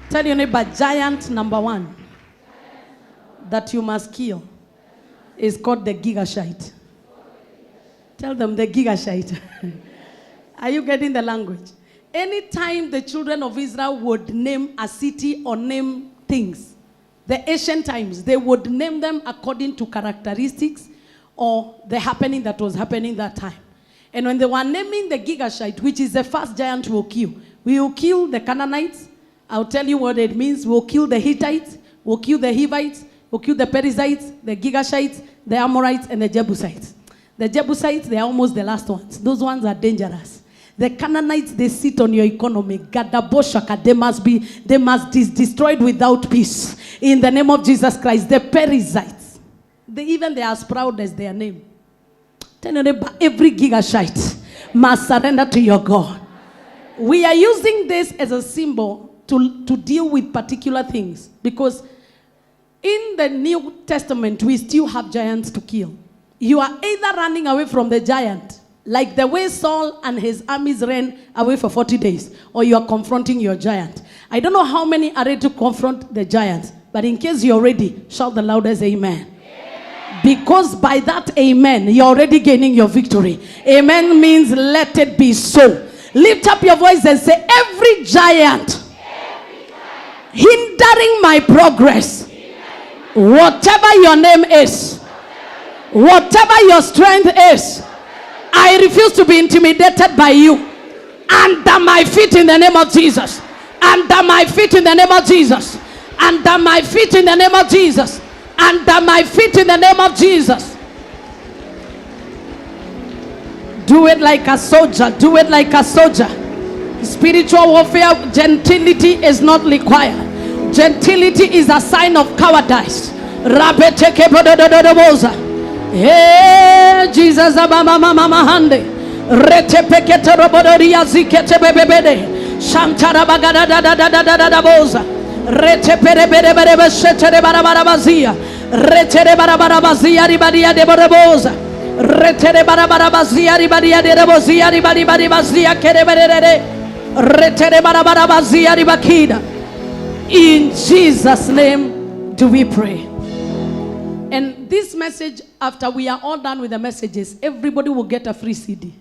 Tell your neighbor, giant number one that you must kill is called the gigashite. Tell them the gigashite. Are you getting the language? Anytime the children of Israel would name a city or name things, the ancient times, they would name them according to characteristics or the happening that was happening that time. And when they were naming the gigashite, which is the first giant we will kill the Canaanites. I'll tell you what it means. We'll kill the Hittites, we'll kill the Hivites, we'll kill the Perizzites, the Gigashites, the Amorites, and the Jebusites. The Jebusites, they are almost the last ones. Those ones are dangerous. The Canaanites, they sit on your economy. Gadaboshaka, they must be destroyed without peace. In the name of Jesus Christ. The Perizzites, they are as proud as their name. Tell your neighbor, every gigashite must surrender to your God. We are using this as a symbol to deal with particular things. Because in the New Testament, we still have giants to kill. You are either running away from the giant, like the way Saul and his armies ran away for 40 days, or you are confronting your giant. I don't know how many are ready to confront the giants, but in case you're ready, shout the loudest amen. Because by that amen, you're already gaining your victory. Amen means let it be so. Lift up your voice and say, every giant hindering my progress, whatever your name is, whatever your strength is, I refuse to be intimidated by you. Under my feet in the name of Jesus. Under my feet in the name of Jesus. Under my feet in the name of Jesus. Under my feet in the name of Jesus. Do it like a soldier. Do it like a soldier. Spiritual warfare, gentility is not required. Gentility is a sign of cowardice. Hey, Jesus, Abamamamahande. Retepekete robodoria zikete bebebede. Shantara bagada da da da da da da da boza. Retepere bere bere beshetere barabarabazia. Retere barabarabazia ribadia de boreboza. Retere barabarabazia ribadia de rebozia ribadi badi bazia kereberere. Retere barabarabazia ribakida. In Jesus' name do we pray. And this message, after we are all done with the messages, everybody will get a free CD.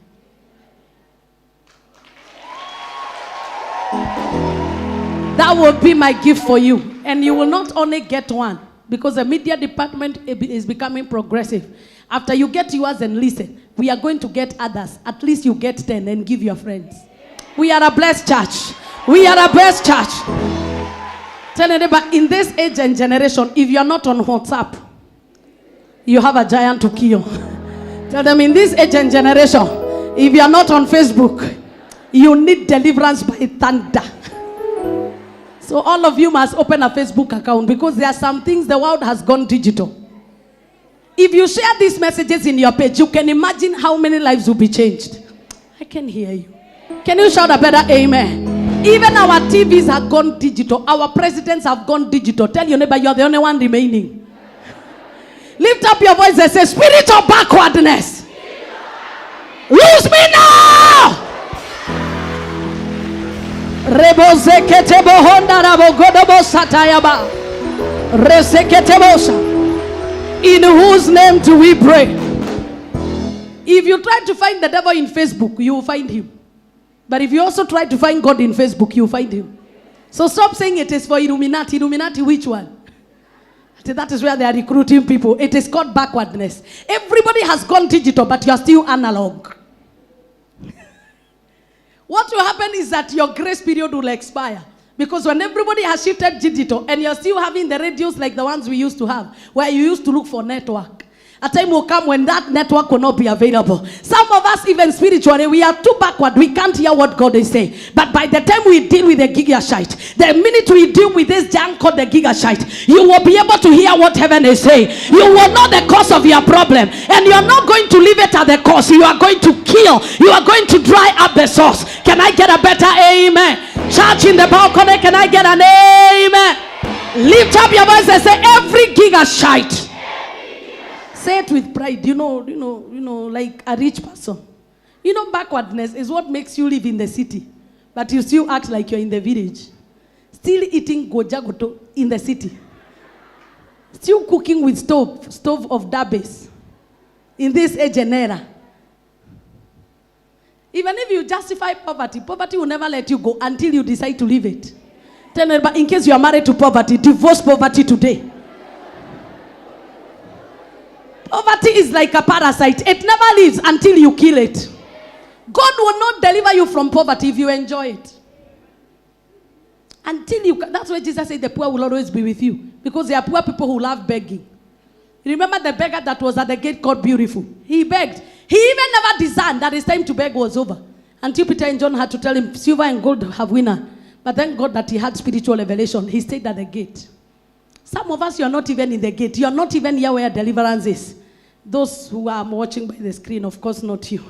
That will be my gift for you. And you will not only get one, because the media department is becoming progressive. After you get yours and listen, we are going to get others. At least you get 10 and give your friends. We are a blessed church. We are a blessed church. Tell anybody, in this age and generation, if you are not on WhatsApp, you have a giant to kill. Tell them, in this age and generation, if you are not on Facebook, you need deliverance by thunder. So all of you must open a Facebook account, because there are some things, the world has gone digital. If you share these messages in your page, you can imagine how many lives will be changed. I can hear you. Can you shout a better amen? Even our TVs have gone digital. Our presidents have gone digital. Tell your neighbor, you're the only one remaining. Lift up your voice and say, spirit of backwardness, lose me now. In whose name do we pray? If you try to find the devil in Facebook, you will find him. But if you also try to find God in Facebook, you will find him. So stop saying it is for Illuminati. Illuminati, which one? That is where they are recruiting people. It is called backwardness. Everybody has gone digital, but you are still analog. What will happen is that your grace period will expire. Because when everybody has shifted digital, and you're still having the radios like the ones we used to have, where you used to look for network, a time will come when that network will not be available. Some of us, even spiritually, we are too backward. We can't hear what God is saying. But by the time we deal with the gigashite, the minute we deal with this junk called the gigashite, you will be able to hear what heaven is saying. You will know the cause of your problem. And you're not going to leave it at the cause. You are going to kill. You are going to dry up the source. Can I get a better amen? Church in the balcony, can I get an amen? Lift up your voice and say, every gigashite. Say it with pride. You know, like a rich person. Backwardness is what makes you live in the city, but you still act like you're in the village. still eating gojagoto in the city. Still cooking with stove of dabes in this age and era. Even if you justify poverty, poverty will never let you go until you decide to leave it. Tell me, but in case you are married to poverty, divorce poverty today. Poverty is like a parasite. It never leaves until you kill it. God will not deliver you from poverty if you enjoy it. Until you, that's why Jesus said the poor will always be with you. Because there are poor people who love begging. Remember the beggar that was at the gate called Beautiful? He begged. He even never discerned that his time to beg was over. Until Peter and John had to tell him, silver and gold have we none. But thank God that he had spiritual revelation. He stayed at the gate. Some of us, you are not even in the gate. You are not even here where deliverance is. Those who are watching by the screen, of course not you.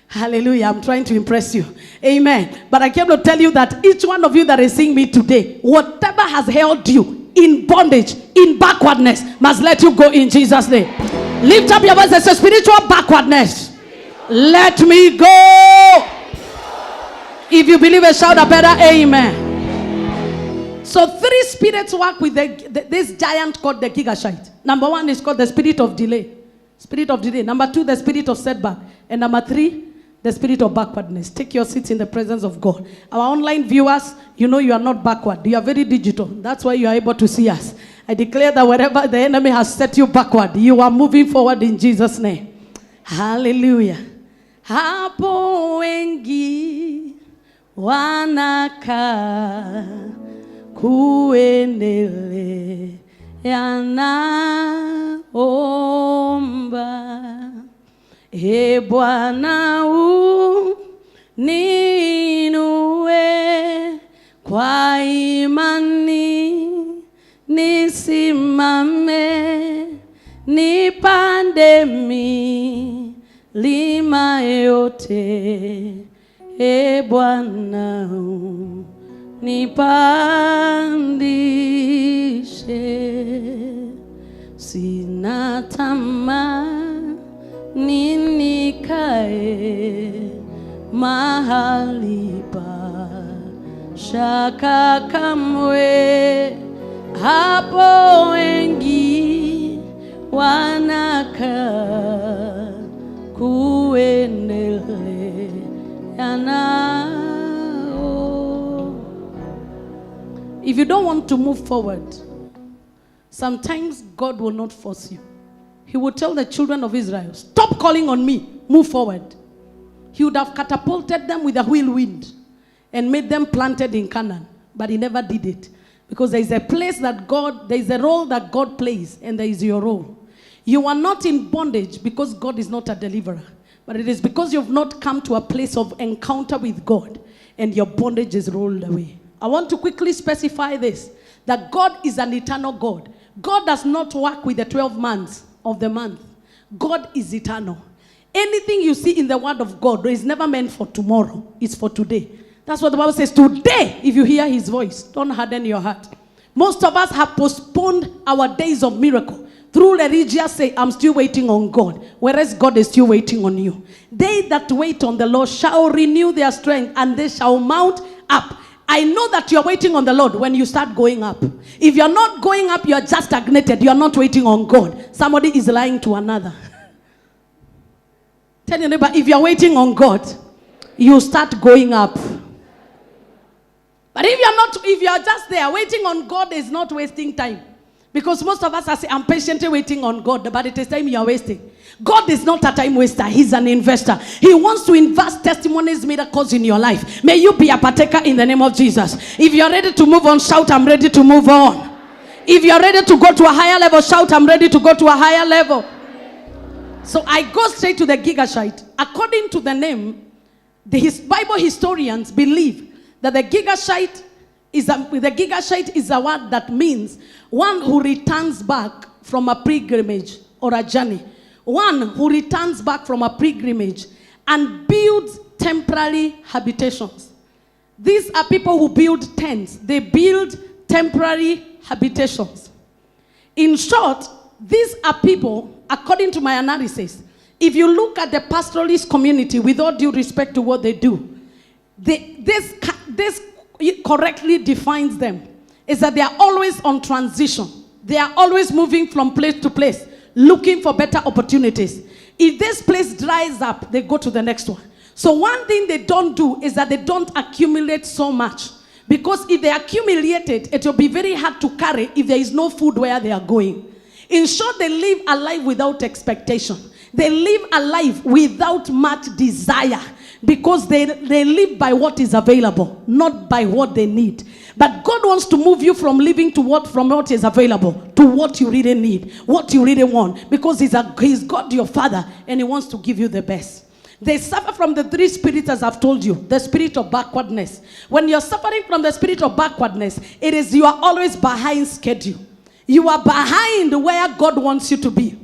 Hallelujah. I'm trying to impress you. Amen. But I came to tell you that each one of you that is seeing me today, whatever has held you in bondage, in backwardness, must let you go in Jesus' name. Lift up your voice and say, spiritual backwardness. Let me go. If you believe it, shout a better amen. So 3 spirits work with this giant called the Gigashite. Number 1 is called the spirit of delay. Spirit of delay. Number 2, the spirit of setback. And number 3, the spirit of backwardness. Take your seats in the presence of God. Our online viewers, you know you are not backward. You are very digital. That's why you are able to see us. I declare that wherever the enemy has set you backward, you are moving forward in Jesus' name. Hallelujah. Hapo wengi wanaka kuendelea naomba. E Bwana uninue kwa imani, nisimame, nipande milima yote. E Bwana nipandishe, sina tamaa nikae mahali pa shaka kamwe. Hapo wengi wanakaa kuendelea nao. If you don't want to move forward, sometimes God will not force you. He would tell the children of Israel, stop calling on me, move forward. He would have catapulted them with a whirlwind and made them planted in Canaan. But he never did it. Because there is a place that there is a role that God plays, and there is your role. You are not in bondage because God is not a deliverer. But it is because you have not come to a place of encounter with God, and your bondage is rolled away. I want to quickly specify this, that God is an eternal God. God does not work with the 12 months of the month. God is eternal. Anything you see in the word of God is never meant for tomorrow. It's for today. That's what the Bible says. Today, if you hear his voice, don't harden your heart. Most of us have postponed our days of miracle. Through religious say, I'm still waiting on God. Whereas God is still waiting on you. They that wait on the Lord shall renew their strength, and they shall mount up. I know that you're waiting on the Lord when you start going up. If you're not going up, you're just stagnated. You're not waiting on God. Somebody is lying to another. Tell your neighbor, if you're waiting on God, you start going up. But if you're just there, waiting on God is not wasting time. Because most of us are saying, I'm patiently waiting on God, but it is time you are wasting. God is not a time waster. He's an investor. He wants to invest testimonies, miracles in your life. May you be a partaker in the name of Jesus. If you're ready to move on, shout, I'm ready to move on. If you're ready to go to a higher level, shout, I'm ready to go to a higher level. So I go straight to the Gigashite. According to the name, the Bible historians believe that the Gigashite is a word that means one who returns back from a pilgrimage or a journey. One who returns back from a pilgrimage and builds temporary habitations. These are people who build tents. They build temporary habitations. In short, these are people, according to my analysis, if you look at the pastoralist community, with all due respect to what they do, this correctly defines them. is that they are always on transition. They are always moving from place to place, looking for better opportunities. If this place dries up, they go to the next one. So one thing they don't do is that they don't accumulate so much. Because if they accumulate it, it will be very hard to carry if there is no food where they are going. In short, they live a life without expectation. They live a life without much desire. Because they live by what is available, not by what they need. But God wants to move you from living to from what is available to what you really need, what you really want. Because He's God your Father, and He wants to give you the best. They suffer from the three spirits, as I've told you. The spirit of backwardness. When you're suffering from the spirit of backwardness, it is you are always behind schedule. You are behind where God wants you to be.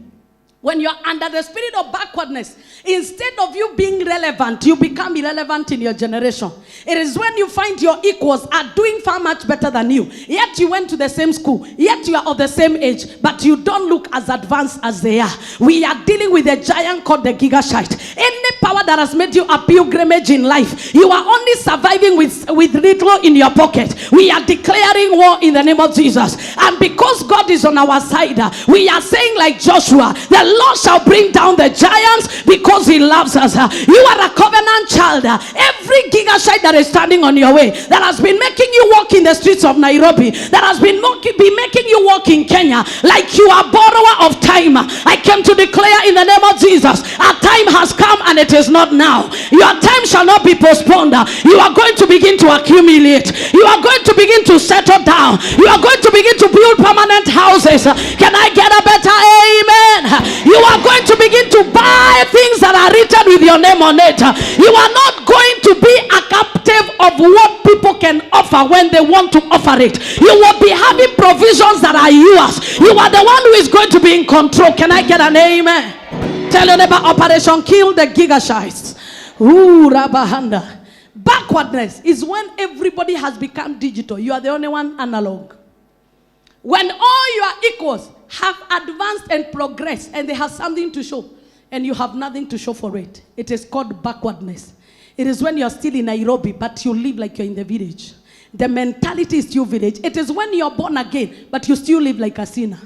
When you're under the spirit of backwardness, instead of you being relevant, you become irrelevant in your generation. It is when you find your equals are doing far much better than you. Yet you went to the same school. Yet you are of the same age. But you don't look as advanced as they are. We are dealing with a giant called the gigashite. Any power that has made you a pilgrimage in life, you are only surviving with little in your pocket. We are declaring war in the name of Jesus. And because God is on our side, we are saying like Joshua, the Lord shall bring down the giants because He loves us. You are a covenant child. Every gigashite that is standing on your way, that has been making you walk in the streets of Nairobi, that has been making you walk in Kenya like you are borrower of time, I came to declare in the name of Jesus, our time has come and it is not now. Your time shall not be postponed. You are going to begin to accumulate. You are going to begin to settle down. You are going to begin to build permanent houses. Can I get a better amen? You are going to begin to buy things that are written with your name on it. You are not going to be a captive of what people can offer when they want to offer it. You will be having provisions that are yours. You are the one who is going to be in control. Can I get an amen? Tell your neighbor, Operation Kill the Gigashites. Ooh, Rabahanda. Backwardness is when everybody has become digital. You are the only one analog. When all your equals have advanced and progressed and they have something to show and you have nothing to show for it, it is called backwardness. It is when you're still in Nairobi but you live like you're in the village. The mentality is still village. It is when you're born again but you still live like a sinner.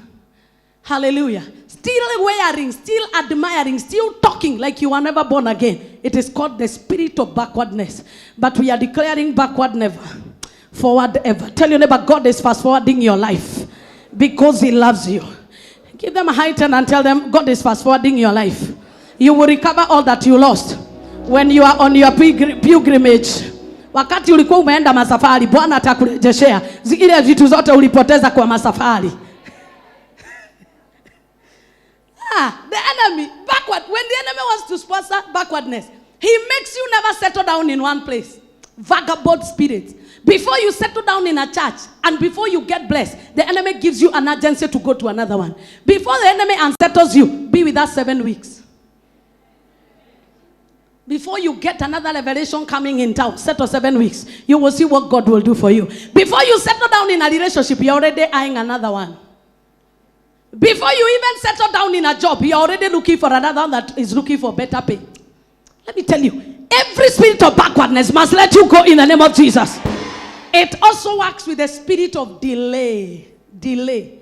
Hallelujah. Still wearing, still admiring, still talking like you were never born again. It is called the spirit of backwardness. But we are declaring backward never, forward ever. Tell your neighbor, God is fast forwarding your life because He loves you. Give them a high turn and tell them, God is fast forwarding your life. You will recover all that you lost when you are on your pilgrimage. Wakati ulikuwa umeenda masafari, Bwana atakurejeshea zile vitu zote ulipoteza kwa masafari. The enemy, backward. When the enemy wants to sponsor backwardness, he makes you never settle down in one place. Vagabond spirits. Before you settle down in a church and before you get blessed, the enemy gives you an urgency to go to another one. Before the enemy unsettles you, be with us 7 weeks. Before you get another revelation coming in town, settle 7 weeks. You will see what God will do for you. Before you settle down in a relationship, you're already eyeing another one. Before you even settle down in a job, you're already looking for another one that is looking for better pay. Let me tell you, every spirit of backwardness must let you go in the name of Jesus. It also works with the spirit of delay. Delay.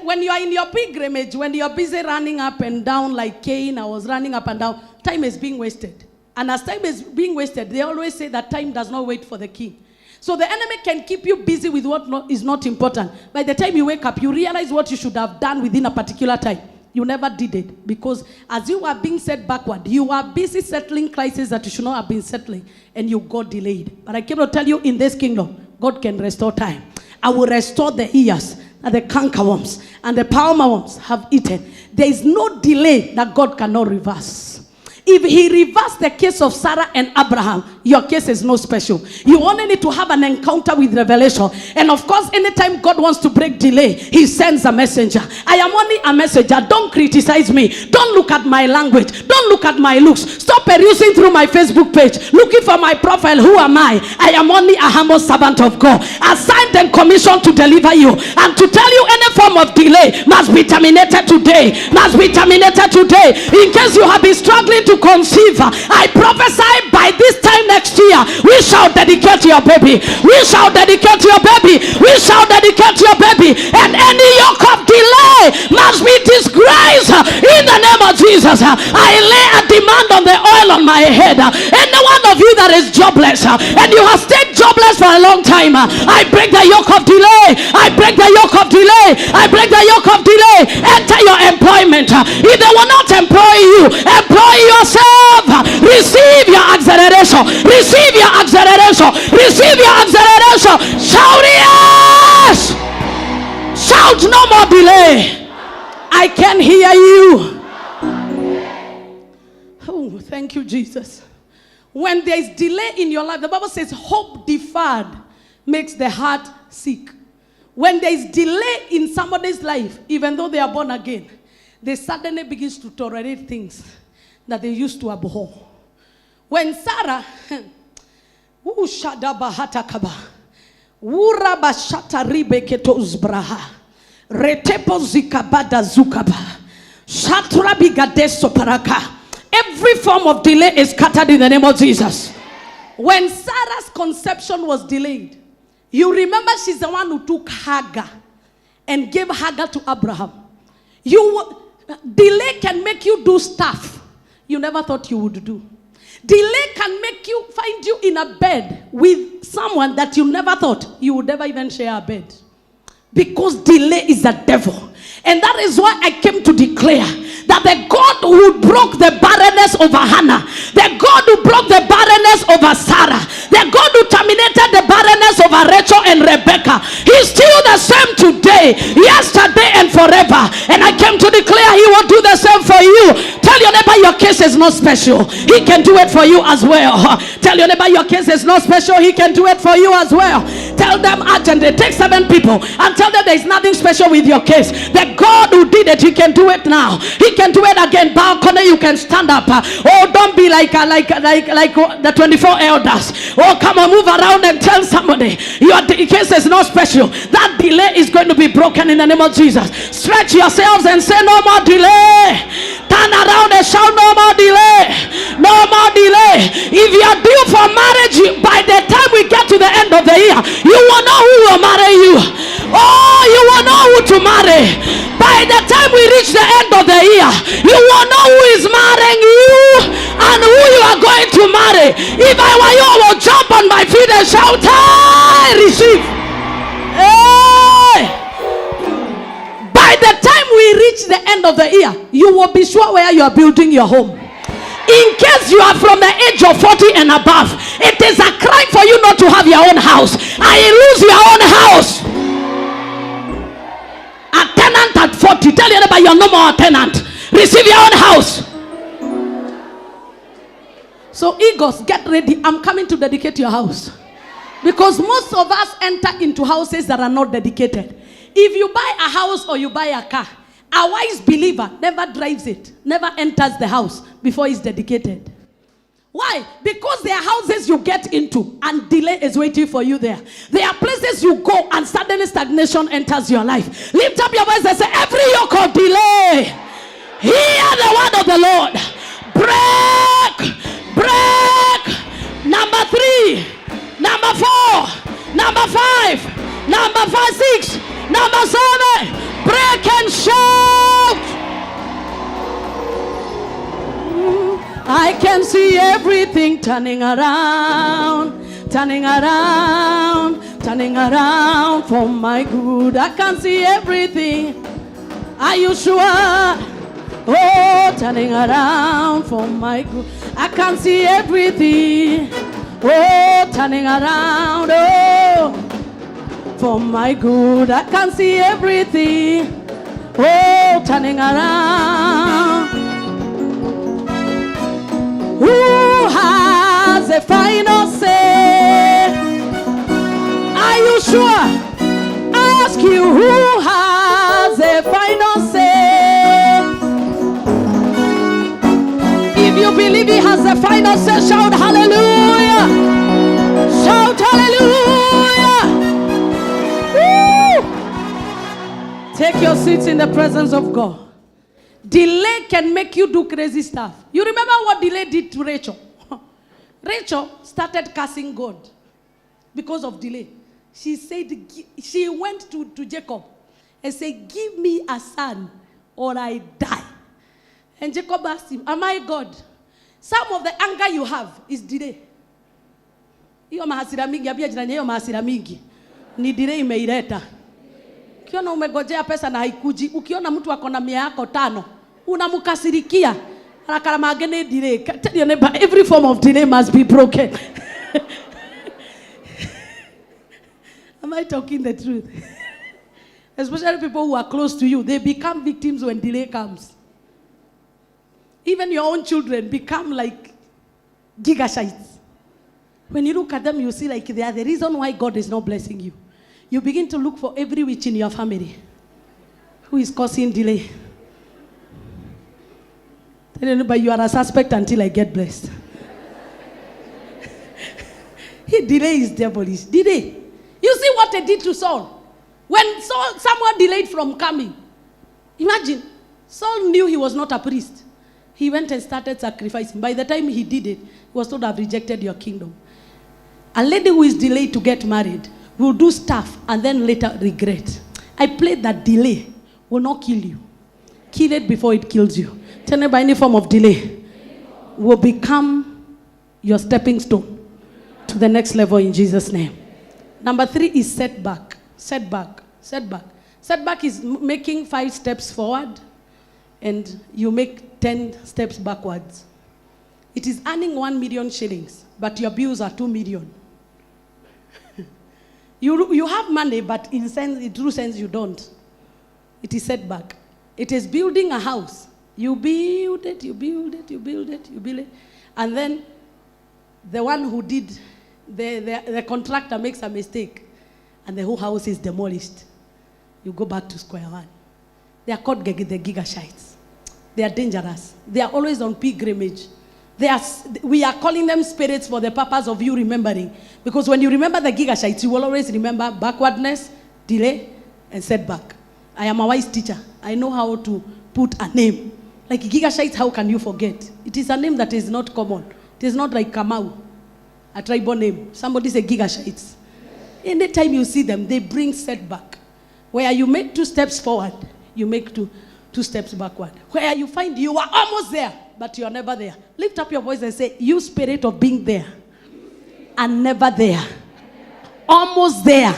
When you are in your pilgrimage, when you are busy running up and down like Cain, I was running up and down, time is being wasted. And as time is being wasted, they always say that time does not wait for the king. So the enemy can keep you busy with what is not important. By the time you wake up, you realize what you should have done within a particular time. You never did it. Because as you are being set backward, you are busy settling crises that you should not have been settling. And you got delayed. But I came to tell you, in this kingdom, God can restore time. I will restore the years that the cankerworms and the palmer worms have eaten. There is no delay that God cannot reverse. If He reversed the case of Sarah and Abraham, your case is no special. You only need to have an encounter with revelation. And of course, anytime God wants to break delay, He sends a messenger. I am only a messenger. Don't criticize me. Don't look at my language. Don't look at my looks. Stop perusing through my Facebook page, looking for my profile. Who am I? I am only a humble servant of God, assigned and commissioned to deliver you and to tell you any form of delay must be terminated today. Must be terminated today. In case you have been struggling to conceive, I prophesy by this time next year, we shall dedicate your baby. We shall dedicate your baby. We shall dedicate your baby. And any yoke of delay must be disgraced in the name of Jesus. I lay a demand on the oil on my head. Any one of you that is jobless and you have stayed jobless for a long time, I break the yoke of delay. I break the yoke of delay. I break the yoke of delay. Enter your employment. If they will not employ you, employ yourself. Receive your acceleration. Receive your acceleration. Receive your acceleration. Shout yes. Shout no more delay. I can hear you. Oh, thank you, Jesus. When there is delay in your life, the Bible says hope deferred makes the heart sick. When there is delay in somebody's life, even though they are born again, they suddenly begin to tolerate things that they used to abhor. When Sarah, every form of delay is scattered in the name of Jesus. When Sarah's conception was delayed, you remember she's the one who took Hagar and gave Hagar to Abraham. Delay can make you do stuff you never thought you would do. Delay can make you find you in a bed with someone that you never thought you would ever even share a bed. Because delay is the devil. And that is why I came to declare that the God who broke the barrenness over Hannah, the God who broke the barrenness over Sarah, the God who terminated the barrenness over Rachel and Rebecca, he's still the same today, yesterday and forever. And I came to declare he will do the same for you. Tell your neighbor your case is not special. He can do it for you as well. Tell your neighbor your case is not special. He can do it for you as well. Tell them urgent. They take 7 people and tell them there is nothing special with your case. The God who did it, he can do it now. He can do it again. Balcony, you can stand up. Oh, don't be like the 24 elders. Oh, come on, move around and tell somebody your case is not special. That delay is going to be broken in the name of Jesus. Stretch yourselves and say no more delay. Turn around and shout no more delay. No more delay. If you are due for marriage, by the time we get to the end of the year, you will know who will marry you. Oh, you will know who to marry. By the time we reach the end of the year, you will know who is marrying you and who you are going to marry. If I were you, I will jump on my feet and shout, I receive. Hey! By the time we reach the end of the year, you will be sure where you are building your home. In case you are from the age of 40 and above, it is a crime for you not to have your own house. I lose your own house. A tenant at 40. Tell your neighbor you're no more a tenant. Receive your own house. So egos, get ready. I'm coming to dedicate your house. Because most of us enter into houses that are not dedicated. If you buy a house or you buy a car, a wise believer never drives it, never enters the house before it's dedicated. Why? Because there are houses you get into and delay is waiting for you there. There are places you go and suddenly stagnation enters your life. Lift up your voice and say, every yoke of delay, hear the word of the Lord. Break, break. Number 3, number 4, number 5, number 5, 6, number 7. Break and shout. I can see everything turning around, turning around, turning around for my good. I can see everything. Are you sure? Oh, turning around for my good. I can see everything. Oh, turning around, oh, for my good. I can see everything. Oh, turning around. Who has the final say? Are you sure? I ask you, who has the final say? If you believe he has the final say, shout hallelujah! Shout hallelujah! Woo! Take your seats in the presence of God. Delay can make you do crazy stuff. You remember what delay did to Rachel? Rachel started cursing God because of delay. She said, she went to Jacob and said, give me a son or I die. And Jacob asked him, am I God? Some of the anger you have is delay. Hiyo mahasira mingi, abia jirani hiyo mahasira mingi. Ni delay imeileta. Ukiona umegojea pesa na haikuji, ukiona mtu ako na miaka 5, unamkasirikia. Haraka magene delay. Tell your neighbor, every form of delay must be broken. Am I talking the truth? Especially people who are close to you, they become victims when delay comes. Even your own children become like gigashites. When you look at them, you see like they are the reason why God is not blessing you. You begin to look for every witch in your family who is causing delay. But you are a suspect until I get blessed. Delay is devilish. Delay. You see what they did to Saul? When someone delayed from coming. Imagine, Saul knew he was not a priest. He went and started sacrificing. By the time he did it, he was told, I've rejected your kingdom. A lady who is delayed to get married will do stuff and then later regret. I played that delay will not kill you. Kill it before it kills you. Tell me, by any form of delay will become your stepping stone to the next level in Jesus' name. Number 3 is setback. Setback. Setback. Setback is making 5 steps forward and you make 10 steps backwards. It is earning 1 million shillings, but your bills are 2 million. You have money, but in true sense you don't. It is setback. It is building a house. You build it, you build it, you build it, you build it. And then the one who did, the contractor makes a mistake and the whole house is demolished. You go back to square one. They are called the gigashites. They are dangerous. They are always on pilgrimage. We are calling them spirits for the purpose of you remembering. Because when you remember the gigashites, you will always remember backwardness, delay, and setback. I am a wise teacher. I know how to put a name. Like gigashites, how can you forget? It is a name that is not common. It is not like Kamau, a tribal name. Somebody say gigashites. Anytime you see them, they bring setback. Where you make 2 steps forward, you make two steps backward. Where you find you are almost there, but you are never there. Lift up your voice and say, you spirit of being there and never there. Almost there,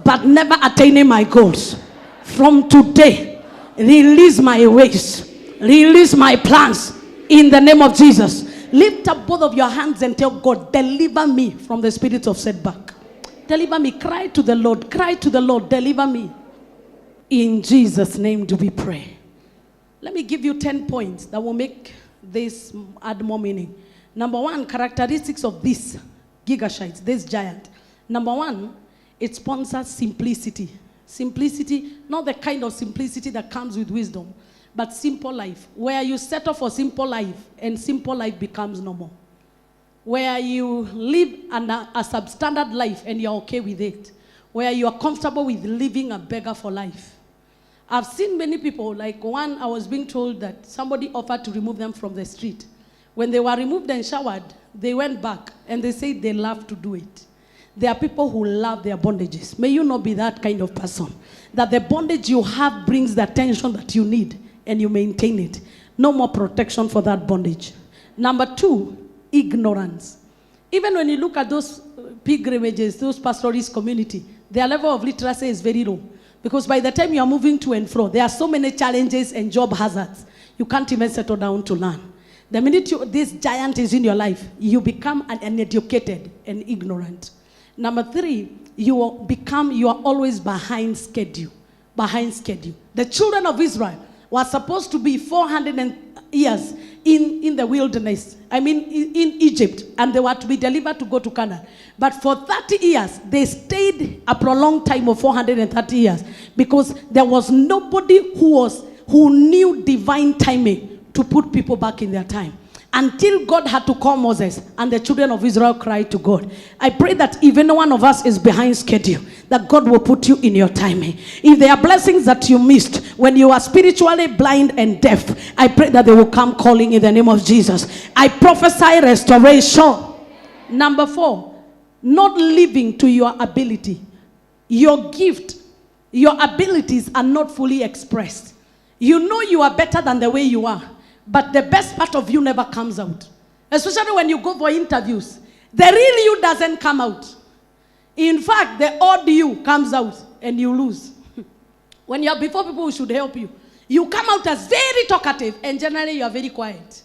but never attaining my goals. From today, release my ways. Release my plans in the name of Jesus. Lift up both of your hands and tell God, deliver me from the spirit of setback. Deliver me. Cry to the Lord. Cry to the Lord. Deliver me. In Jesus' name do we pray. Let me give you 10 points that will make this add more meaning. Number 1, characteristics of this gigashites, this giant. Number 1, it sponsors simplicity. Simplicity, not the kind of simplicity that comes with wisdom, but simple life. Where you settle for simple life and simple life becomes normal. Where you live a substandard life and you're okay with it. Where you are comfortable with living a beggar for life. I've seen many people, like one, I was being told that somebody offered to remove them from the street. When they were removed and showered, they went back and they said they love to do it. There are people who love their bondages. May you not be that kind of person. That the bondage you have brings the attention that you need and you maintain it. No more protection for that bondage. Number 2, ignorance. Even when you look at those pilgrimages, those pastoralist community, their level of literacy is very low. Because by the time you are moving to and fro, there are so many challenges and job hazards. You can't even settle down to learn. The minute this giant is in your life, you become uneducated and ignorant. Number 3, you are always behind schedule. Behind schedule. The children of Israel were supposed to be 400 years in the wilderness. In Egypt. And they were to be delivered to go to Canaan. But for 30 years, they stayed a prolonged time of 430 years. Because there was nobody who knew divine timing to put people back in their time. Until God had to call Moses and the children of Israel cried to God. I pray that if any one of us is behind schedule, that God will put you in your timing. If there are blessings that you missed when you are spiritually blind and deaf, I pray that they will come calling in the name of Jesus. I prophesy restoration Number 4, not living to your ability. Your gift, your abilities are not fully expressed. You know you are better than the way you are, but the best part of you never comes out. Especially when you go for interviews. The real you doesn't come out. In fact, the odd you comes out and you lose. When you are before people who should help you, you come out as very talkative and generally you are very quiet.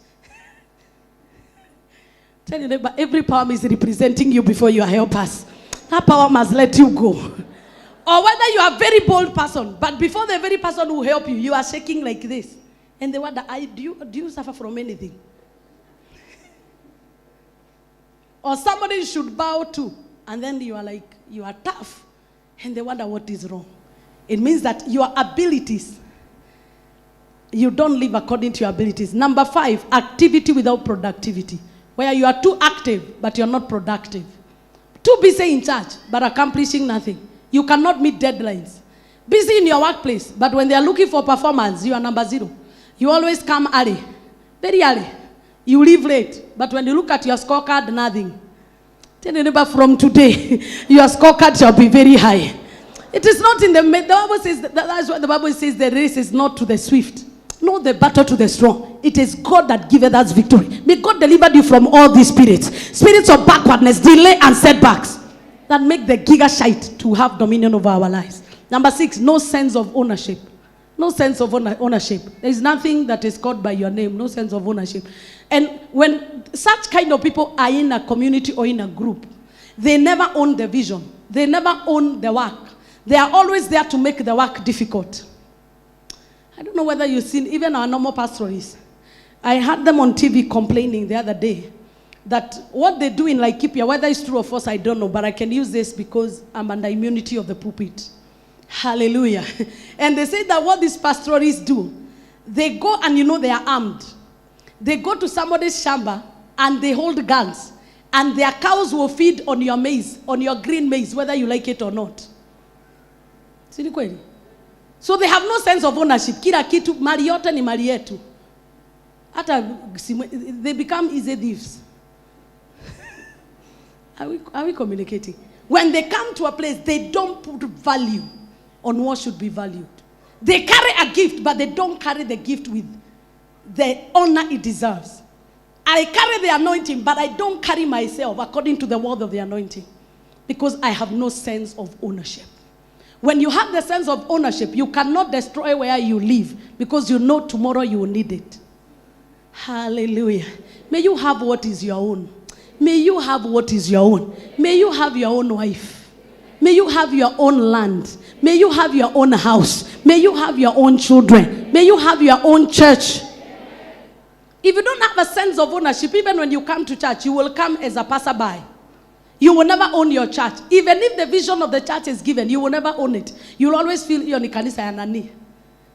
Tell your neighbor, every power is representing you before you are helpers. That power must let you go. Or whether you are a very bold person, but before the very person who help you, you are shaking like this. And they wonder, do you suffer from anything? Or somebody should bow to, and then you are like, you are tough. And they wonder what is wrong. It means that your abilities, you don't live according to your abilities. Number 5, activity without productivity. Where you are too active, but you're not productive. Too busy in church, but accomplishing nothing. You cannot meet deadlines. Busy in your workplace, but when they are looking for performance, you are number 0. You always come early, very early. You leave late, but when you look at your scorecard, nothing. Tell your neighbor, from today, your scorecard shall be very high. It is not in the Bible says, that's what the Bible says, the race is not to the swift, nor the battle to the strong. It is God that giveth us victory. May God deliver you from all these spirits of backwardness, delay, and setbacks that make the gigashite to have dominion over our lives. Number 6, no sense of ownership. No sense of ownership. There is nothing that is called by your name. No sense of ownership. And when such kind of people are in a community or in a group, they never own the vision. They never own the work. They are always there to make the work difficult. I don't know whether you've seen even our normal pastoralists. I heard them on TV complaining the other day that what they do in Laikipia, whether it's true or false, I don't know, but I can use this because I'm under immunity of the pulpit. Hallelujah. And they say that what these pastoralists do, they go and they are armed. They go to somebody's shamba and they hold guns. And their cows will feed on your maize, on your green maize, whether you like it or not. So they have no sense of ownership. Kila kitu, mali yote ni mali yetu. They become easy thieves. Are we communicating? When they come to a place, they don't put value on what should be valued. They carry a gift, but they don't carry the gift with the honor it deserves. I carry the anointing, but I don't carry myself according to the word of the anointing because I have no sense of ownership. When you have the sense of ownership, you cannot destroy where you live because you know tomorrow you will need it. Hallelujah. May you have what is your own. May you have what is your own. May you have your own wife. May you have your own land. May you have your own house. May you have your own children. May you have your own church. If you don't have a sense of ownership, even when you come to church, you will come as a passerby. You will never own your church. Even if the vision of the church is given, you will never own it. You will always feel you're in kanisa ya nani.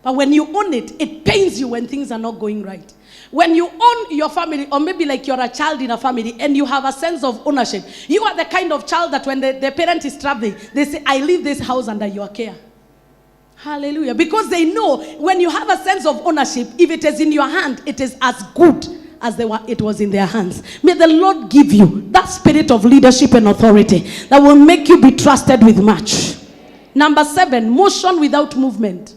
But when you own it, it pains you when things are not going right. When you own your family, or maybe like you're a child in a family, and you have a sense of ownership, you are the kind of child that when the parent is traveling, they say, I leave this house under your care. Hallelujah. Because they know when you have a sense of ownership, if it is in your hand, it is as good as it was in their hands. May the Lord give you that spirit of leadership and authority that will make you be trusted with much. Number 7, motion without movement.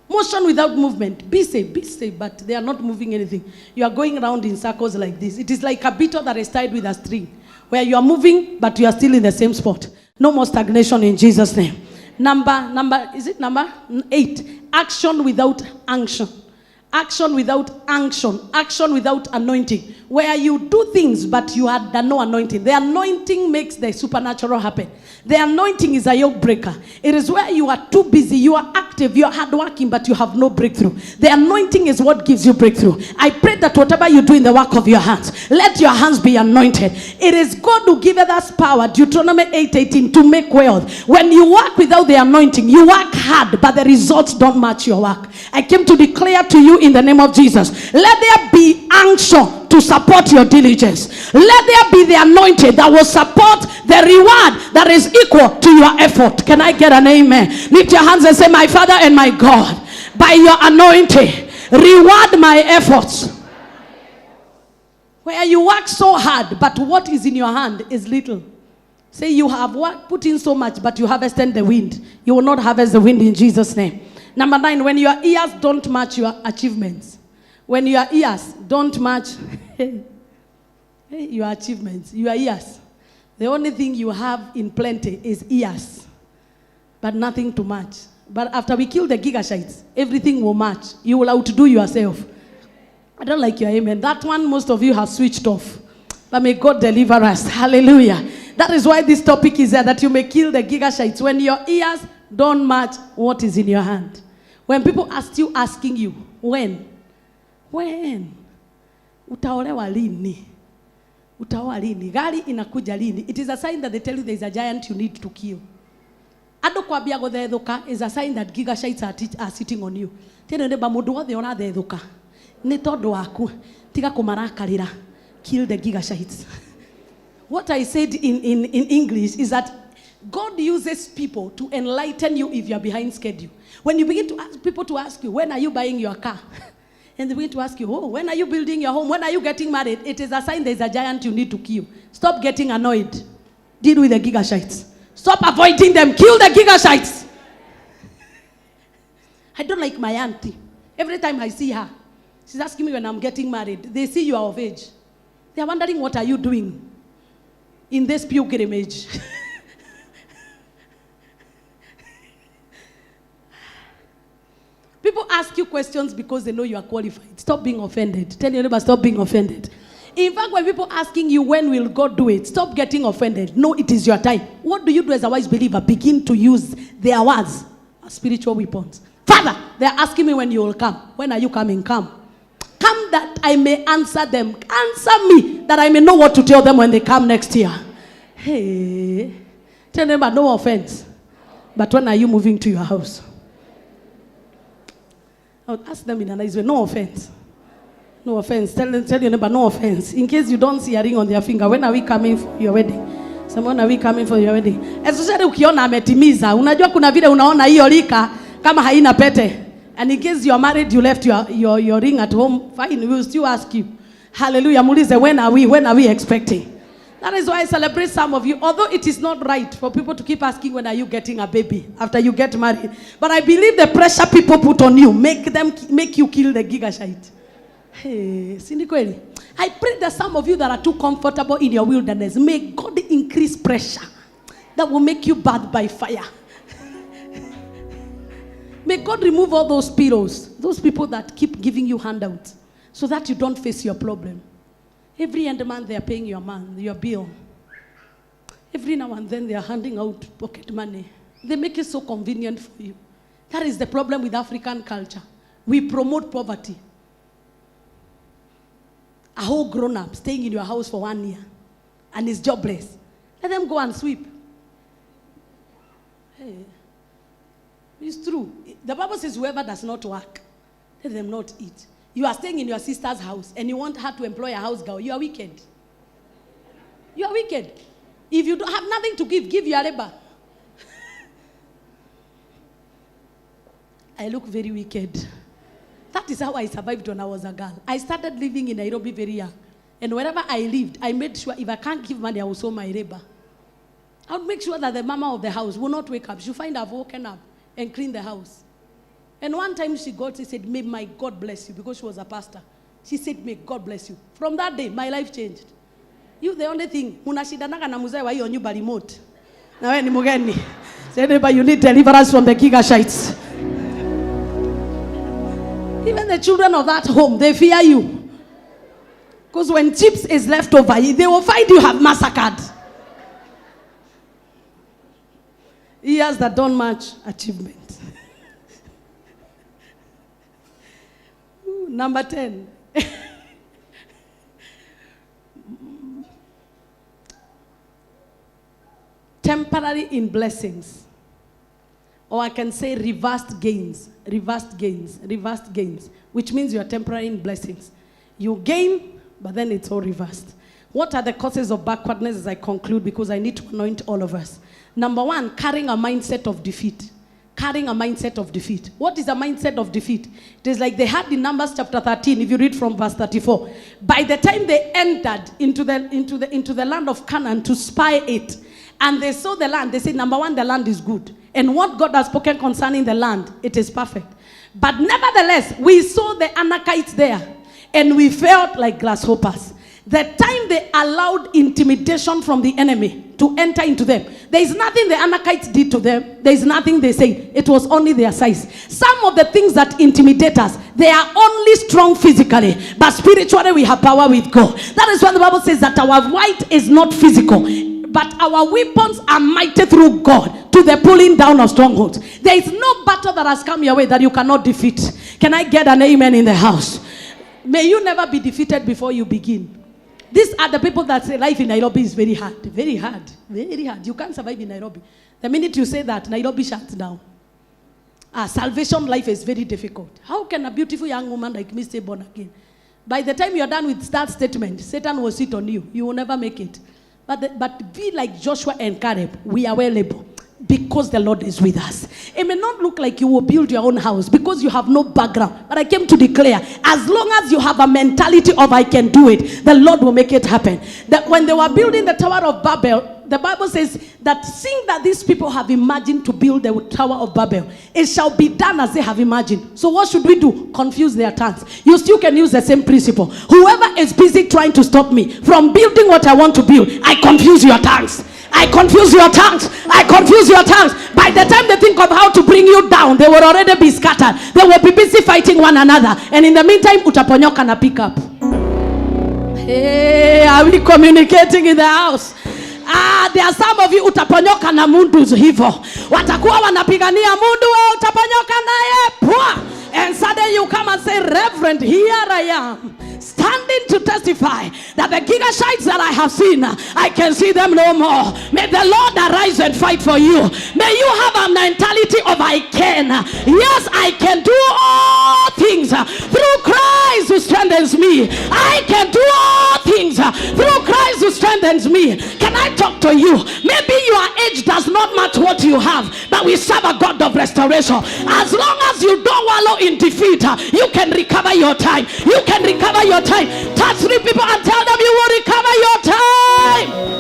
Motion without movement. Be safe, but they are not moving anything. You are going around in circles like this. It is like a beetle that is tied with a string, where you are moving, but you are still in the same spot. No more stagnation in Jesus' name. Number 8, action without unction. Action without unction. Action without anointing. Where you do things, but you had no anointing. The anointing makes the supernatural happen. The anointing is a yoke breaker. It is where you are too busy, you are active, you are hardworking, but you have no breakthrough. The anointing is what gives you breakthrough. I pray that whatever you do in the work of your hands, let your hands be anointed. It is God who giveth us power, Deuteronomy 8:18, to make wealth. When you work without the anointing, you work hard, but the results don't match your work. I came to declare to you in the name of Jesus, let there be unction to support your diligence. Let there be the anointing that will support the reward that is equal to your effort. Can I get an amen? Lift your hands and say, my Father and my God, by your anointing, reward my efforts. Where you work so hard, but what is in your hand is little. Say you have put in so much, but you harvested the wind. You will not harvest the wind in Jesus' name. Number 9, when your ears don't match your achievements. When your ears don't match your achievements, your ears. The only thing you have in plenty is ears, but nothing to match. But after we kill the gigashites, everything will match. You will outdo yourself. I don't like your amen. That one, most of you have switched off. But may God deliver us. Hallelujah. That is why this topic is there, that you may kill the gigashites. When your ears don't match what is in your hand. When people are still asking you, when? Utaolewa lini? Utaoa lini? Gari inakuja lini? It is a sign that they tell you there is a giant you need to kill. Ado kwa bia gothethuka is a sign that gigashites are sitting on you. Tene neba mundu wothe orathethuka. Ni tondu waku. Tiga kumarakarira. Kill the gigashites. What I said in English is that God uses people to enlighten you if you are behind schedule. When you begin to ask people to ask you, when are you buying your car? And they begin to ask you, oh, when are you building your home? When are you getting married? It is a sign there is a giant you need to kill. Stop getting annoyed. Deal with the gigashites. Stop avoiding them. Kill the gigashites. I don't like my auntie. Every time I see her, she's asking me when I'm getting married. They see you are of age. They're wondering, what are you doing in this pilgrimage? People ask you questions because they know you are qualified. Stop being offended. Tell your neighbor, stop being offended. In fact, when people asking you, when will God do it? Stop getting offended. No, it is your time. What do you do as a wise believer? Begin to use their words as spiritual weapons. Father, they're asking me when you will come. When are you coming? Come. Come that I may answer them. Answer me that I may know what to tell them when they come next year. Hey. Tell them, but no offense. But when are you moving to your house? I would ask them in a nice way. No offense. No offense. Tell your neighbor, no offense. In case you don't see a ring on their finger, when are we coming for your wedding? When are we coming for your wedding? Especially ukiona ametimiza. Unajua kuna vile unaona hiyo rika kama haina pete. And in case you are married, you left your ring at home, fine, we will still ask you. Hallelujah. Mulize, when are we expecting? That is why I celebrate some of you. Although it is not right for people to keep asking, when are you getting a baby after you get married? But I believe the pressure people put on you make you kill the gigashite. Hey, Cindy, I pray that some of you that are too comfortable in your wilderness, may God increase pressure that will make you bathed by fire. May God remove all those pillows, those people that keep giving you handouts, so that you don't face your problem. Every end month they are paying your bill. Every now and then they are handing out pocket money. They make it so convenient for you. That is the problem with African culture. We promote poverty. A whole grown-up staying in your house for 1 year and is jobless. Let them go and sweep. Hey. It's true. The Bible says whoever does not work, let them not eat. You are staying in your sister's house and you want her to employ a house girl. You are wicked. You are wicked. If you don't have nothing to give your labor. I look very wicked. That is how I survived when I was a girl. I started living in Nairobi very young. And wherever I lived, I made sure if I can't give money, I will sow my labor. I would make sure that the mama of the house will not wake up. She'll find I've woken up and clean the house. And one time she said, may my God bless you, because she was a pastor. She said, may God bless you. From that day, my life changed. You, the only thing, unashidanaga na muzee wa hiyo nyumba remote. Na wewe ni mgeni. Say, neighbor, you need deliverance from the gigashites. Even the children of that home, they fear you. Because when chips is left over, they will find you have massacred. Years that don't match achievement. Number 10. Temporary in blessings. Or I can say reversed gains. Reversed gains. Reversed gains. Which means you are temporary in blessings. You gain, but then it's all reversed. What are the causes of backwardness as I conclude, because I need to anoint all of us? Number 1, carrying a mindset of defeat. carrying a mindset of defeat. What is a mindset of defeat? It is like they had in Numbers chapter 13, if you read from verse 34. By the time they entered into the land of Canaan to spy it, and they saw the land, they said, number one, the land is good. And what God has spoken concerning the land, it is perfect. But nevertheless, we saw the Anakites there, and we felt like grasshoppers. The time they allowed intimidation from the enemy to enter into them, there is nothing the Anakites did to them. There is nothing they say. It was only their size. Some of the things that intimidate us, they are only strong physically, but spiritually we have power with God. That is why the Bible says that our fight is not physical, but our weapons are mighty through God to the pulling down of strongholds. There is no battle that has come your way that you cannot defeat. Can I get an amen in the house? May you never be defeated before you begin. These are the people that say life in Nairobi is very hard. Very hard. Very hard. You can't survive in Nairobi. The minute you say that, Nairobi shuts down. Salvation life is very difficult. How can a beautiful young woman like me stay born again? By the time you're done with that statement, Satan will sit on you. You will never make it. But be like Joshua and Caleb. We are well able. Because the Lord is with us. It may not look like you will build your own house because you have no background. But I came to declare, as long as you have a mentality of I can do it, the Lord will make it happen. That when they were building the Tower of Babel, the Bible says that seeing that these people have imagined to build the Tower of Babel, it shall be done as they have imagined. So what should we do? Confuse their tongues. You still can use the same principle. Whoever is busy trying to stop me from building what I want to build, I confuse your tongues. I confuse your tongues. I confuse your tongues. By the time they think of how to bring you down, they will already be scattered. They will be busy fighting one another. And in the meantime, utaponyoka na pick up. Hey, are we communicating in the house? There are some of you utaponyoka na mundu hivyo. Watakuwa wanapigania mundu wa utaponyoka naye pwa. And suddenly you come and say, Reverend, here I am, standing to testify that the Gigashites that I have seen, I can see them no more. May the Lord arise and fight for you. May you have a mentality of I can. Yes, I can do all things through Christ who strengthens me. I can do all things through Christ who strengthens me. Can I talk to you? Maybe your age does not match what you have, but we serve a God of restoration. As long as you don't wallow in defeat, you can recover your time. You can recover your time. Touch 3 people and tell them you will recover your time.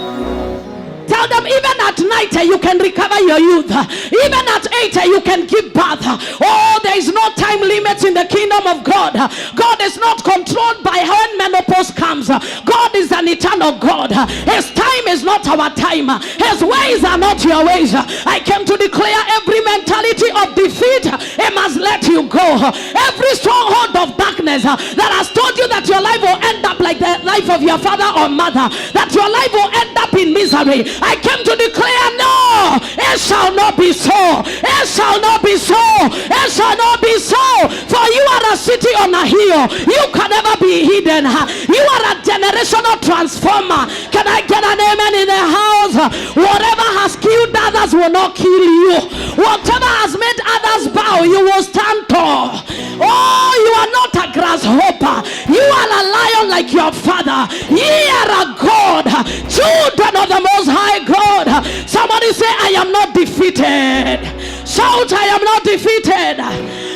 Tell them even at night you can recover your youth. Even at 8 you can give birth. Oh, there is no time limits in the kingdom of God. God is not controlled by when menopause comes. God is an eternal God. His time is not our time. His ways are not your ways. I came to declare every mentality of defeat, it must let you go. Every stronghold of darkness that has told you that your life will end up like the life of your father or mother, that your life will end up in misery, I came to declare, no, it shall not be so. It shall not be so. It shall not be so. For you are a city on a hill. You can never be hidden. You are a generational transformer. Can I get an amen in the house? Whatever has killed others will not kill you. Whatever has made others bow, you will stand tall. Oh, you are not a grasshopper. You are a lion like your father. Ye are a God, children of the Most High God. Somebody say, I am not defeated. Shout, I am not defeated.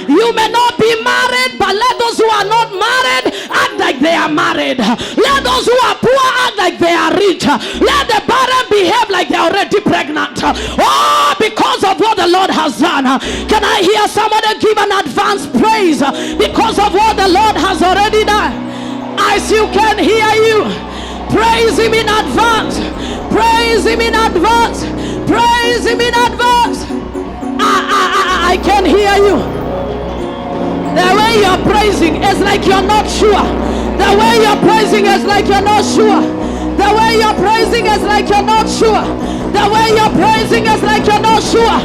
You may not be married, but let those who are not married act like they are married. Let those who are poor act like they are rich. Let the barren behave like they are already pregnant. Oh, because of what the Lord has done. Can I hear somebody give an advance praise because of what the Lord has already done? I still can hear you. Praise him in advance. Praise him in advance. Praise him in advance. I can hear you. The way you're praising is like you're not sure. The way you're praising is like you're not sure. The way you're praising is like you're not sure. The way you're praising is like you're not sure.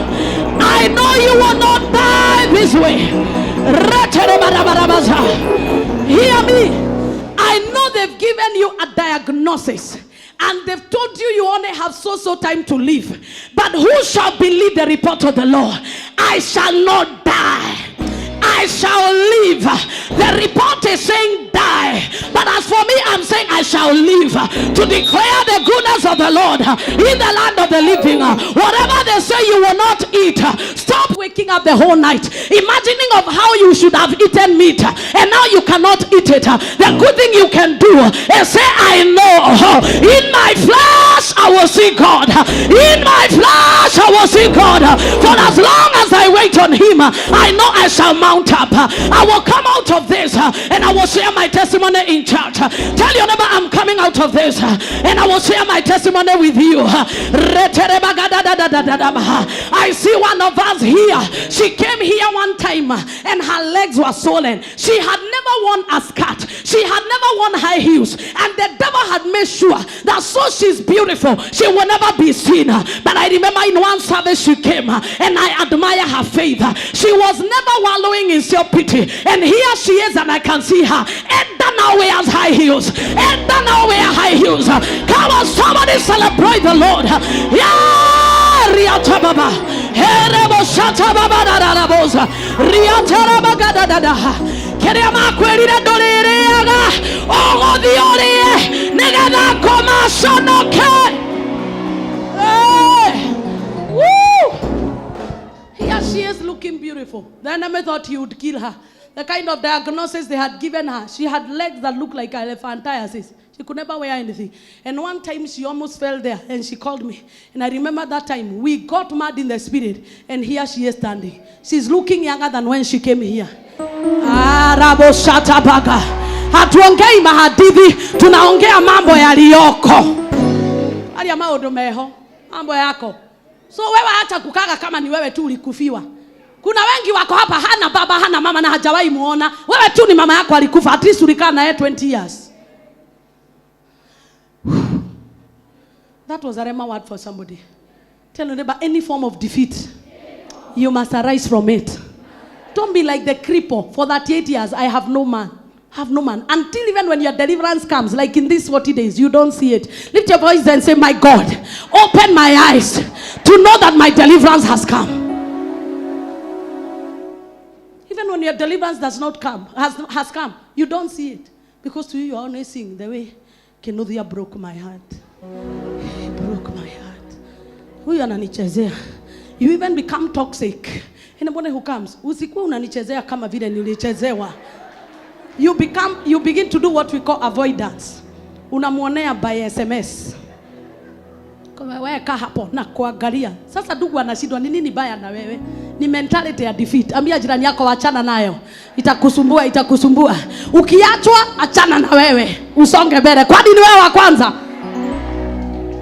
I know you will not die this way. Hear me. I know they've given you a diagnosis and they've told you you only have so time to live. But who shall believe the report of the Lord? I shall not die. I shall live. The report is saying die. But as for me, I'm saying I shall live to declare the goodness of the Lord in the land of the living. Whatever they say you will not eat, stop with waking up the whole night, imagining of how you should have eaten meat, and now you cannot eat it. The good thing you can do is say, I know in my flesh I will see God. In my flesh I will see God. For as long as I wait on him, I know I shall mount up. I will come out of this and I will share my testimony in church. Tell your neighbor, I'm coming out of this and I will share my testimony with you. I see one of us here. She came here one time and her legs were swollen. She had never worn a skirt. She had never worn high heels, and the devil had made sure that so she's beautiful, she will never be seen. But I remember in one service she came and I admire her faith. She was never wallowing in self-pity, and here she is and I can see her. Edda now wears high heels. Edda now wears high heels. Come on, somebody celebrate the Lord. Yeah, Riata Baba. Herebo Shata Baba Darabosa. Riata Baba Dada. Kerema Querida Dolereaga. Oh, the Ore. Negada Koma Sonoke. Woo! Here she is looking beautiful. The enemy thought he would kill her. The kind of diagnosis they had given her, she had legs that looked like elephantiasis. She could never wear anything. And one time she almost fell there and she called me. And I remember that time we got mad in the spirit, and here she is standing. She's looking younger than when she came here. Rabo Shatabaga. Hatuongei mahadithi, tunaongea mambo yaliyoko. Alia maodo meho, mambo yako. So wewe acha kukaga kama ni wewe tu ulikufiwa. Kuna wengi wako hapa hana baba hana mama na hajawahi muona. Wewe tu ni mama yako alikufa, at least ulikaa naye 20 years. That was a rhema word for somebody. Tell your neighbor, any form of defeat, you must arise from it. Don't be like the cripple. For 38 years, I have no man. Have no man. Until even when your deliverance comes, like in these 40 days, you don't see it. Lift your voice and say, my God, open my eyes to know that my deliverance has come. Even when your deliverance does not come, has come, you don't see it. Because to you, you are only seeing the way Kenodia broke my heart. He broke my heart. Huyu ananichezea. You even become toxic. Anybody who comes, usikuwa unanichezea kama vile nilichezewa. You begin to do what we call avoidance. Unamuonea by SMS. Kwa wewe kaa hapo na kuangalia. Sasa ndugu anashindwa ni nini baya na wewe? Ni mentality ya defeat. Ambia jirani yako achana nayo. Itakusumbua. Ukiachwa achana na wewe. Usonge mbele. Kwani ni wewe wa kwanza?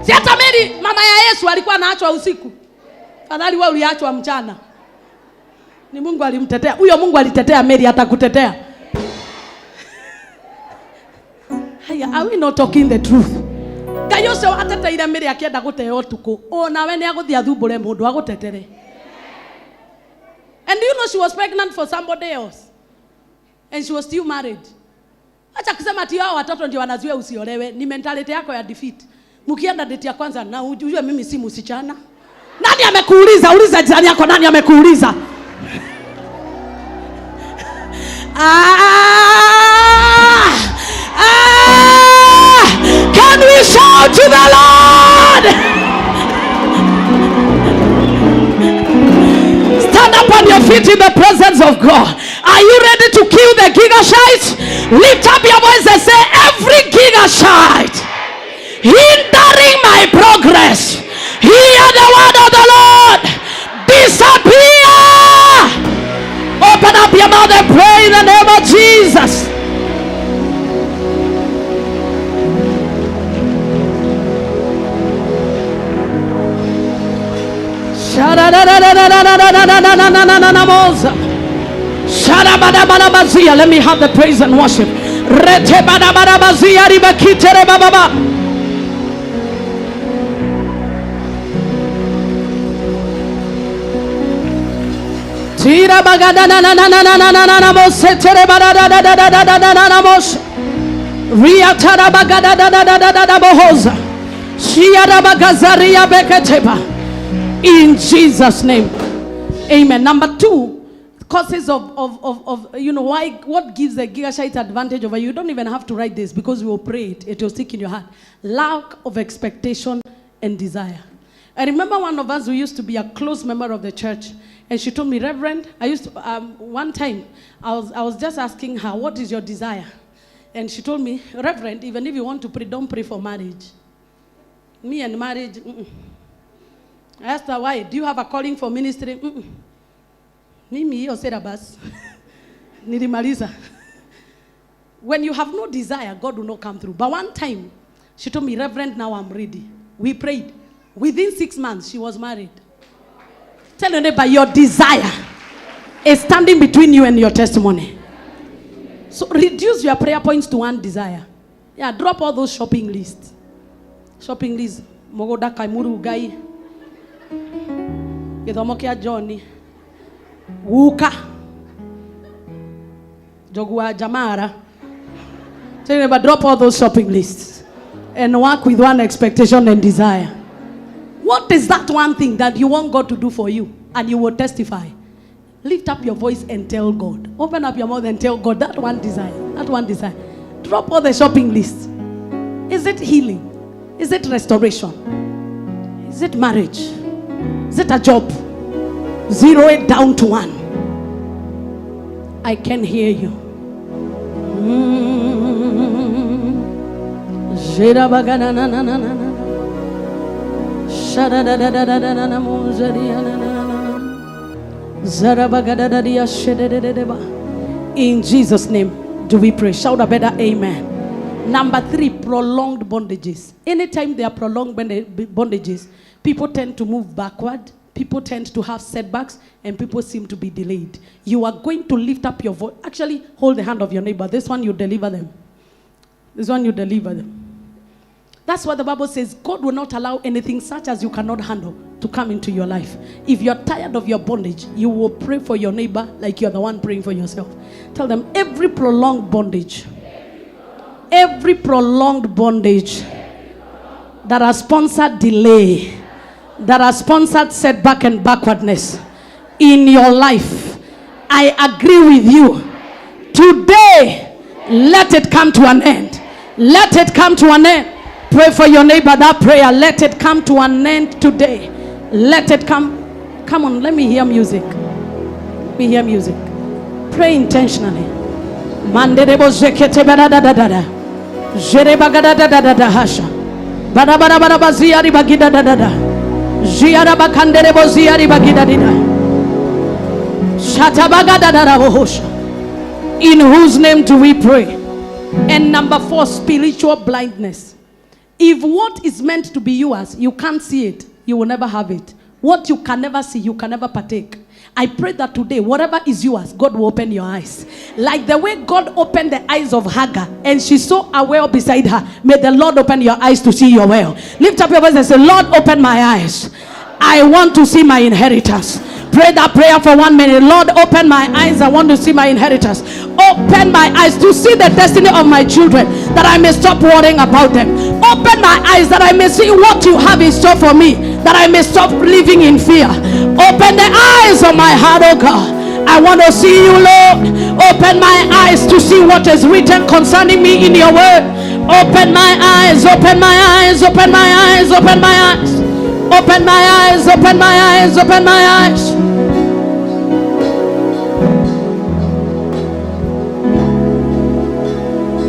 Si hata Mary mama ya Yesu alikuwa anaachwa usiku. Fadhali wewe uliachwa mchana. Ni Mungu alimtetea. Huyo Mungu alitetea Mary, atakutetea. Are we not talking the truth? Kayose atata ira Mary akienda guteo tuko. Ona we ni aguthia thumbure mundu agutetere. And you know she was pregnant for somebody else. And she was still married. Acha kusema ati hao watoto ndio wanazuia usiolewe. Ni mentality yako ya defeat. Mkienda date ya kwanza na ujue mimi si msichana. Nani amekuuliza? Uliza jirani yako, nani amekuuliza? Can we shout to the Lord? Stand up on your feet in the presence of God. Are you ready to kill the Gigashite? Lift up your voice and say, every Gigashite hindering my progress, hear the word of the Lord. Disappear. Open up your mouth and pray in the name of Jesus. Let me have the praise and worship. Tira bagada na na na na na na na na mose tere bagada da da da da da da da da mose. Ria tara bagada da da da da da da bohoza. Shia da bagazaria beketeba. In Jesus' name, Amen. Number 2, causes of you know why, what gives the Gigashite advantage over you. You don't even have to write this because we will pray it. It will stick in your heart. Lack of expectation and desire. I remember one of us who used to be a close member of the church, and she told me, Reverend, I used to, one time, I was just asking her, what is your desire? And she told me, Reverend, even if you want to pray, don't pray for marriage. Me and marriage, I asked her, why? Do you have a calling for ministry? Mimi, or Serabas. Nirimaliza. When you have no desire, God will not come through. But one time, she told me, Reverend, now I'm ready. We prayed. Within 6 months, she was married. Tell your neighbor, your desire is standing between you and your testimony. So reduce your prayer points to one desire. Yeah, drop all those shopping lists. Shopping lists. Mogoda Kaimuru Gai. Idomokia Johnny. Wuka. Jogua Jamara. Tell your neighbor, drop all those shopping lists and work with one expectation and desire. What is that one thing that you want God to do for you and you will testify? Lift up your voice and tell God. Open up your mouth and tell God that one desire. That one desire. Drop all the shopping lists. Is it healing? Is it restoration? Is it marriage? Is it a job? Zero it down to one. I can hear you. In Jesus' name do we pray. Shout a better amen. Number 3, prolonged bondages. Anytime there are prolonged bondages, people tend to move backward, people tend to have setbacks, and people seem to be delayed. You are going to lift up your voice. Actually, hold the hand of your neighbor. This one, you deliver them. This one, you deliver them. That's what the Bible says. God will not allow anything such as you cannot handle to come into your life. If you're tired of your bondage, you will pray for your neighbor like you're the one praying for yourself. Tell them, every prolonged bondage that has sponsored delay, that has sponsored setback and backwardness in your life, I agree with you. Today, let it come to an end. Let it come to an end. Pray for your neighbor that prayer. Let it come to an end today. Let it come. Come on, let me hear music. Let me hear music. Pray intentionally. Manderebo zekete badadadada. Jereba gadadadada hasha. Badabada baziari bagida dadada. Jiara bakanderebo ziari bagida dida. Shatabaga dadada hosha. In whose name do we pray? And number 4, spiritual blindness. If what is meant to be yours, you can't see it, you will never have it. What you can never see, you can never partake. I pray that today, whatever is yours, God will open your eyes. Like the way God opened the eyes of Hagar, and she saw a well beside her. May the Lord open your eyes to see your well. Lift up your voice and say, Lord, open my eyes. I want to see my inheritance. Pray that prayer for 1 minute. Lord, open my eyes. I want to see my inheritance. Open my eyes to see the destiny of my children, that I may stop worrying about them. Open my eyes that I may see what you have in store for me, that I may stop living in fear. Open the eyes of my heart, oh God. I want to see you, Lord. Open my eyes to see what is written concerning me in your word. Open my eyes, open my eyes, open my eyes, open my eyes. Open my eyes, open my eyes, open my eyes.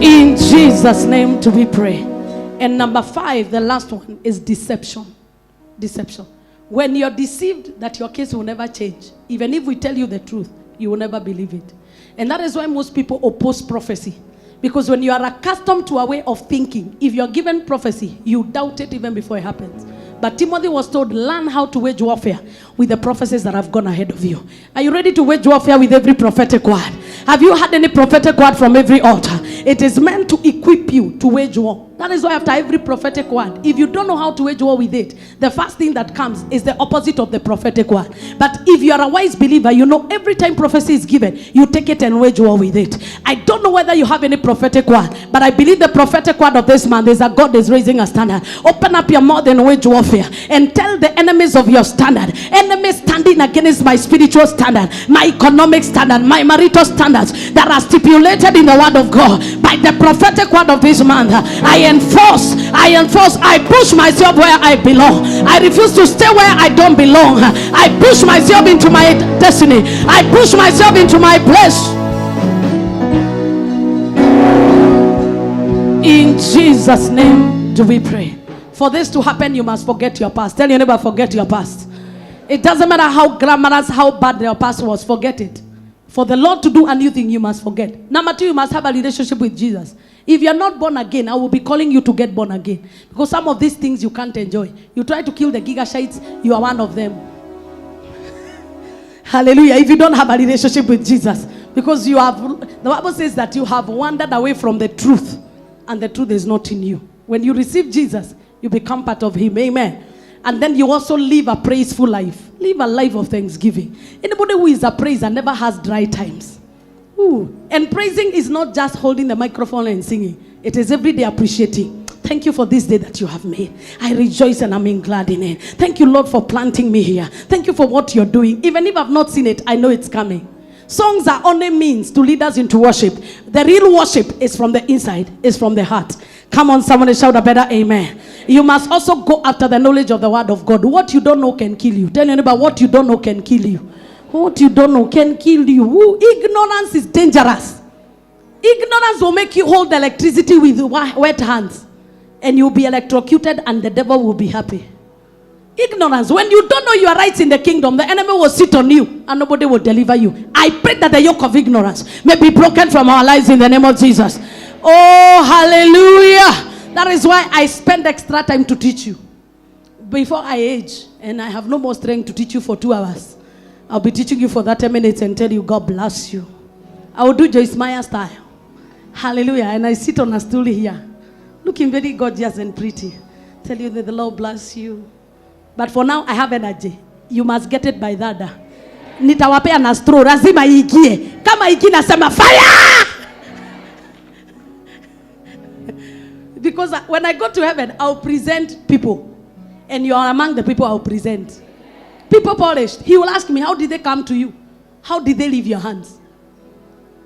In Jesus' name do we pray. And number 5, the last one, is deception. Deception. When you're deceived that your case will never change, even if we tell you the truth, you will never believe it. And that is why most people oppose prophecy. Because when you are accustomed to a way of thinking, if you're given prophecy, you doubt it even before it happens. But Timothy was told, learn how to wage warfare with the prophecies that have gone ahead of you. Are you ready to wage warfare with every prophetic word? Have you had any prophetic word from every altar? It is meant to equip you to wage war. That is why after every prophetic word, if you don't know how to wage war with it, the first thing that comes is the opposite of the prophetic word. But if you are a wise believer, you know every time prophecy is given, you take it and wage war with it. I don't know whether you have any prophetic word, but I believe the prophetic word of this man is that God is raising a standard. Open up your mouth and wage warfare and tell the enemies of your standard, enemies standing against my spiritual standard, my economic standard, my marital standard, standards that are stipulated in the word of God. By the prophetic word of this month, I push myself where I belong. I refuse to stay where I don't belong. I push myself into my destiny. I push myself into my place. In Jesus' name do we pray. For this to happen, you must forget your past. Tell your neighbor, forget your past. It doesn't matter how glamorous, how bad your past was, forget it. For the Lord to do a new thing, you must forget. Number 2, you must have a relationship with Jesus. If you are not born again, I will be calling you to get born again. Because some of these things you can't enjoy. You try to kill the gigashites, you are one of them. Hallelujah. If you don't have a relationship with Jesus, because you have, the Bible says that you have wandered away from the truth, and the truth is not in you. When you receive Jesus, you become part of him. Amen. And then you also live a praiseful life. Live a life of thanksgiving. Anybody who is a praiser never has dry times. Ooh. And praising is not just holding the microphone and singing. It is every day appreciating. Thank you for this day that you have made. I rejoice and I'm glad in it. Thank you, Lord, for planting me here. Thank you for what you're doing. Even if I've not seen it, I know it's coming. Songs are only means to lead us into worship. The real worship is from the inside, is from the heart. Come on, someone shout a better amen. You must also go after the knowledge of the word of God. What you don't know can kill you. Tell anybody, what you don't know can kill you. What you don't know can kill you. Ooh, ignorance is dangerous. Ignorance will make you hold electricity with wet hands. And you'll be electrocuted and the devil will be happy. Ignorance. When you don't know your rights in the kingdom, the enemy will sit on you and nobody will deliver you. I pray that the yoke of ignorance may be broken from our lives in the name of Jesus. Oh, hallelujah. That is why I spend extra time to teach you. Before I age and I have no more strength to teach you for 2 hours, I'll be teaching you for 30 minutes and tell you, God bless you. I will do Joyce Meyer style. Hallelujah. And I sit on a stool here, looking very gorgeous and pretty. Tell you that the Lord bless you. But for now, I have energy. You must get it by that. Nitawapea na straw. Lazima igie. Kama iki nasema fire! Because when I go to heaven, I'll present people. And you are among the people I'll present. People polished. He will ask me, how did they come to you? How did they leave your hands?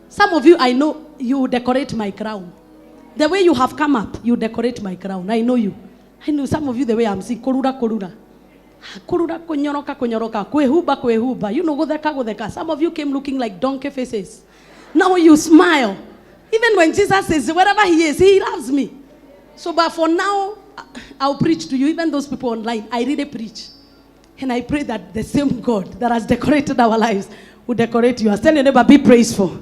Some of you, I know, you decorate my crown. The way you have come up, you decorate my crown. I know you. I know some of you the way I'm seeing. Korura, korura. Korura, konyoroka, konyoroka. Kwehuba, kwehuba. You know, godeka, godeka. Some of you came looking like donkey faces. Now you smile. Even when Jesus says, wherever he is, he loves me. So, but for now, I'll preach to you. Even those people online, I really preach. And I pray that the same God that has decorated our lives will decorate yours. Tell your neighbor, be praiseful.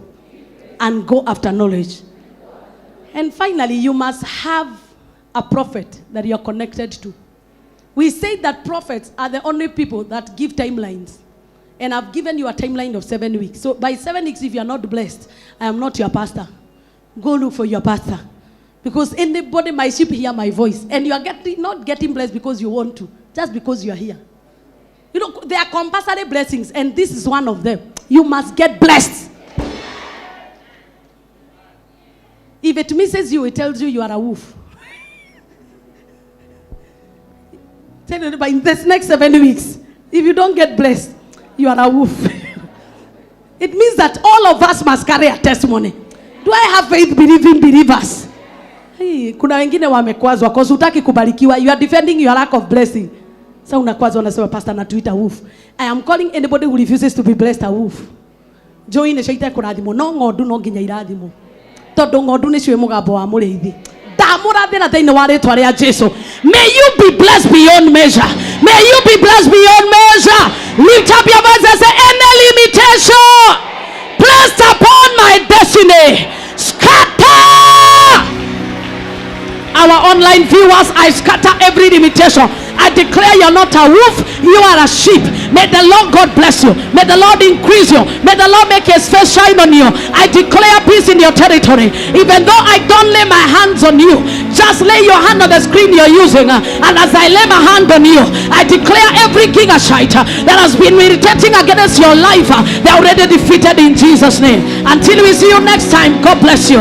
And go after knowledge. And finally, you must have a prophet that you're connected to. We say that prophets are the only people that give timelines. And I've given you a timeline of 7 weeks. So by 7 weeks, if you're not blessed, I am not your pastor. Go look for your pastor. Because anybody, my sheep hear my voice. And you are not getting blessed because you want to. Just because you are here. You know, there are compulsory blessings. And this is one of them. You must get blessed. If it misses you, it tells you you are a wolf. Tell you, but in this next 7 weeks, if you don't get blessed, you are a wolf. It means that all of us must carry a testimony. Do I have faith believing believers? Hey, kuna wengine wamekwazwa kwa hutaki kubarikiwa. You are defending your lack of blessing. Sasa unakwazwa unasema pastor anatuita wolf. I am calling anybody who refuses to be blessed a wolf. Join shaita kurathimo no ngodu no nginya irathimo. Tondu ngodu ni cio mugambo wa muriithi. Ndamurathira thiini wa ritwa ria Jesu. May you be blessed beyond measure. May you be blessed beyond measure. Lift up your voice and say, any limitation placed upon my destiny, scatter. Our online viewers, I scatter every limitation. I declare you're not a wolf, you are a sheep. May the Lord God bless you. May the Lord increase you. May the Lord make his face shine on you. I declare peace in your territory. Even though I don't lay my hands on you, just lay your hand on the screen you're using. And as I lay my hand on you, I declare every gigashite that has been meditating against your life, they're already defeated in Jesus' name. Until we see you next time, God bless you.